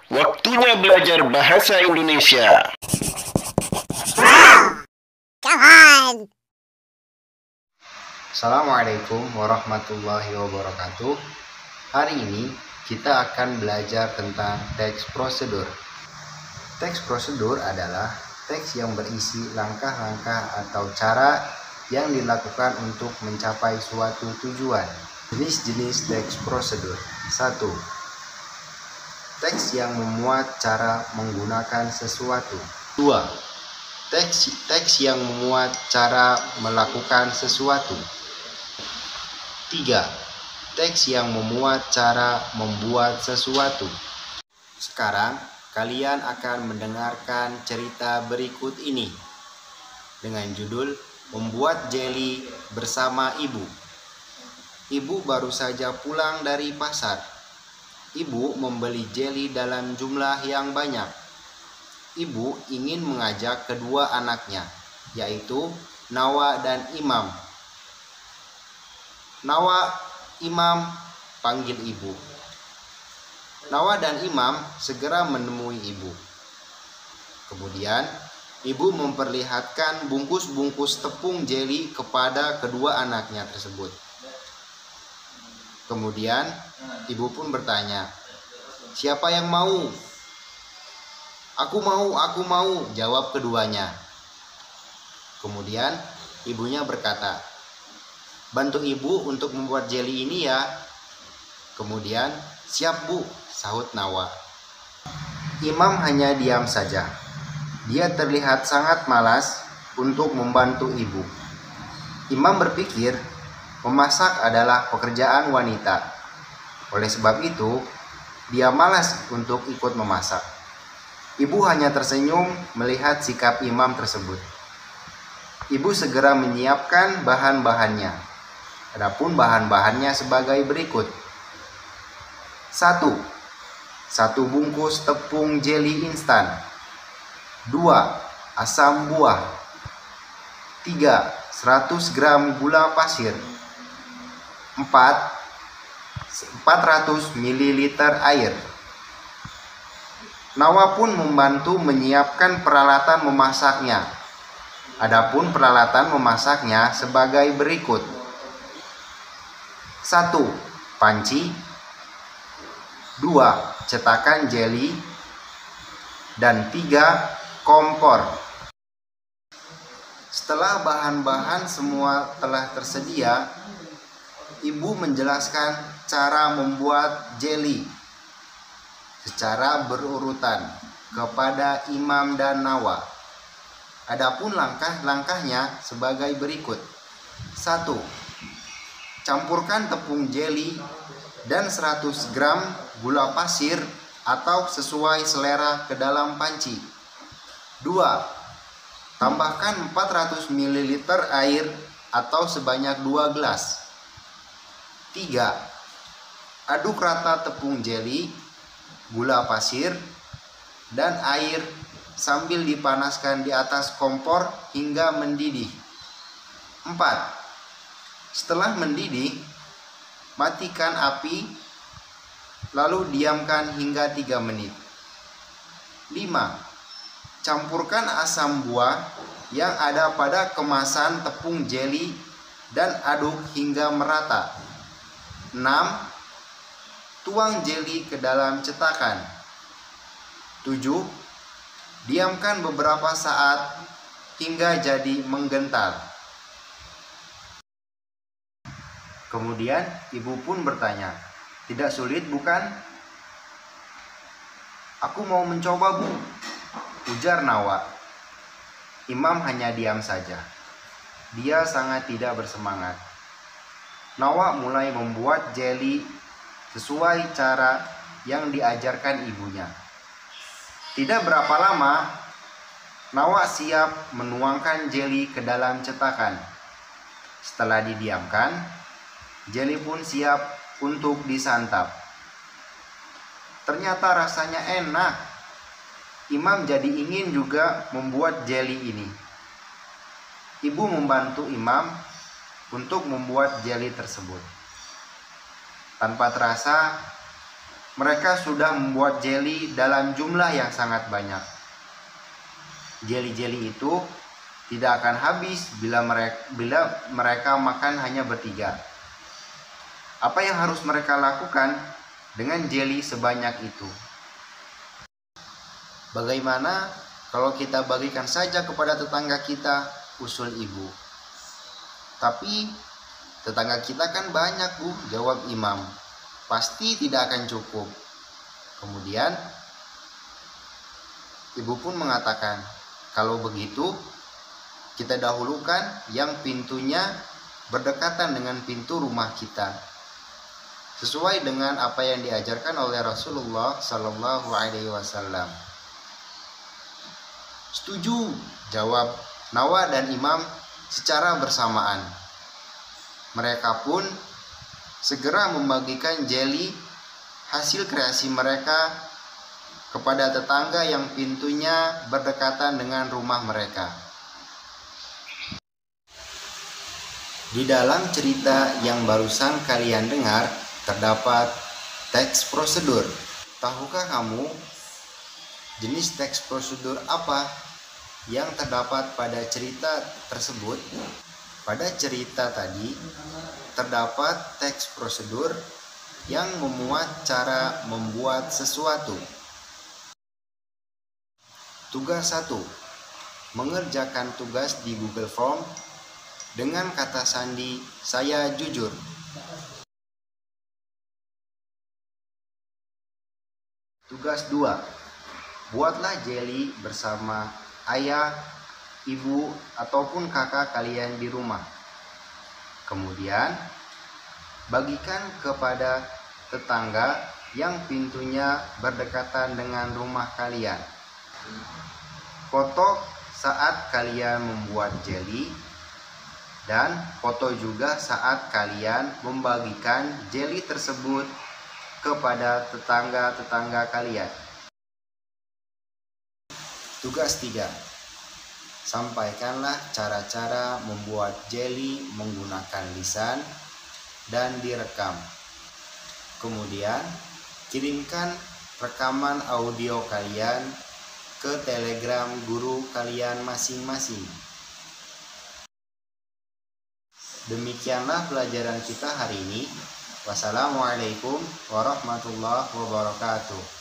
Waktunya belajar bahasa Indonesia. Come on! Assalamualaikum warahmatullahi wabarakatuh. Hari ini kita akan belajar tentang teks prosedur. Teks prosedur adalah teks yang berisi langkah-langkah atau cara yang dilakukan untuk mencapai suatu tujuan. Jenis-jenis teks prosedur. 1. Teks yang memuat cara menggunakan sesuatu. 2. Teks yang memuat cara melakukan sesuatu. 3. Teks yang memuat cara membuat sesuatu. Sekarang kalian akan mendengarkan cerita berikut ini dengan judul Membuat Jeli Bersama Ibu. Ibu baru saja pulang dari pasar. Ibu membeli jeli dalam jumlah yang banyak. Ibu ingin mengajak kedua anaknya, yaitu Nawa dan Imam. Nawa, Imam, panggil ibu. Nawa dan Imam segera menemui ibu. Kemudian, ibu memperlihatkan bungkus-bungkus tepung jeli kepada kedua anaknya tersebut. Kemudian, ibu pun bertanya, "Siapa yang mau?" Aku mau, jawab keduanya. Kemudian, ibunya berkata, "Bantu ibu untuk membuat jeli ini ya." Kemudian, "Siap bu," sahut Nawa. Imam hanya diam saja. Dia terlihat sangat malas untuk membantu ibu. Imam berpikir, memasak adalah pekerjaan wanita. Oleh sebab itu, dia malas untuk ikut memasak. Ibu hanya tersenyum melihat sikap Imam tersebut. Ibu segera menyiapkan bahan-bahannya. Adapun bahan-bahannya sebagai berikut. 1. 1 bungkus tepung jeli instan. 2. Asam buah. 3. 100 gram gula pasir. 4. 400 ml air. Nawa pun membantu menyiapkan peralatan memasaknya. Adapun peralatan memasaknya sebagai berikut. 1. Panci. 2. Cetakan jeli. Dan 3. Kompor. Setelah bahan-bahan semua telah tersedia, ibu menjelaskan cara membuat jeli secara berurutan kepada Imam dan Nawa. Adapun langkah-langkahnya sebagai berikut. 1. Campurkan tepung jeli dan 100 gram gula pasir atau sesuai selera ke dalam panci. 2. Tambahkan 400 ml air atau sebanyak 2 gelas. 3. Aduk rata tepung jeli, gula pasir, dan air sambil dipanaskan di atas kompor hingga mendidih. 4. Setelah mendidih, matikan api, lalu diamkan hingga 3 menit. 5. Campurkan asam buah yang ada pada kemasan tepung jeli dan aduk hingga merata. 6. Tuang jeli ke dalam cetakan. 7. Diamkan beberapa saat hingga jadi menggentar. Kemudian ibu pun bertanya, "Tidak sulit bukan?" "Aku mau mencoba bu," ujar Nawa. Imam hanya diam saja. Dia sangat tidak bersemangat. Nawa mulai membuat jeli sesuai cara yang diajarkan ibunya. Tidak berapa lama, Nawa siap menuangkan jeli ke dalam cetakan. Setelah didiamkan, jeli pun siap untuk disantap. Ternyata rasanya enak. Imam jadi ingin juga membuat jeli ini. Ibu membantu Imam untuk membuat jeli tersebut. Tanpa terasa, mereka sudah membuat jeli dalam jumlah yang sangat banyak. Jeli-jeli itu tidak akan habis bila mereka makan hanya bertiga. Apa yang harus mereka lakukan dengan jeli sebanyak itu? Bagaimana kalau kita bagikan saja kepada tetangga kita, usul ibu. Tapi tetangga kita kan banyak, Bu, jawab imam. Pasti tidak akan cukup. Kemudian ibu pun mengatakan, kalau begitu kita dahulukan yang pintunya berdekatan dengan pintu rumah kita, sesuai dengan apa yang diajarkan oleh Rasulullah Sallallahu Alaihi Wasallam. Setuju, jawab Nawa dan Imam secara bersamaan. Mereka pun segera membagikan jeli hasil kreasi mereka kepada tetangga yang pintunya berdekatan dengan rumah mereka. Di dalam cerita yang barusan kalian dengar, terdapat teks prosedur. Tahukah kamu jenis teks prosedur apa yang terdapat pada cerita tersebut? Pada cerita tadi, terdapat teks prosedur yang memuat cara membuat sesuatu. Tugas 1. Mengerjakan tugas di Google Form dengan kata sandi "saya jujur". Tugas 2. Buatlah jeli bersama ayah, ibu, ataupun kakak kalian di rumah. Kemudian, bagikan kepada tetangga yang pintunya berdekatan dengan rumah kalian. Foto saat kalian membuat jeli dan foto juga saat kalian membagikan jeli tersebut kepada tetangga-tetangga kalian. Tugas 3. Sampaikanlah cara-cara membuat jeli menggunakan lisan dan direkam. Kemudian, kirimkan rekaman audio kalian ke Telegram guru kalian masing-masing. Demikianlah pelajaran kita hari ini. Wassalamualaikum warahmatullahi wabarakatuh.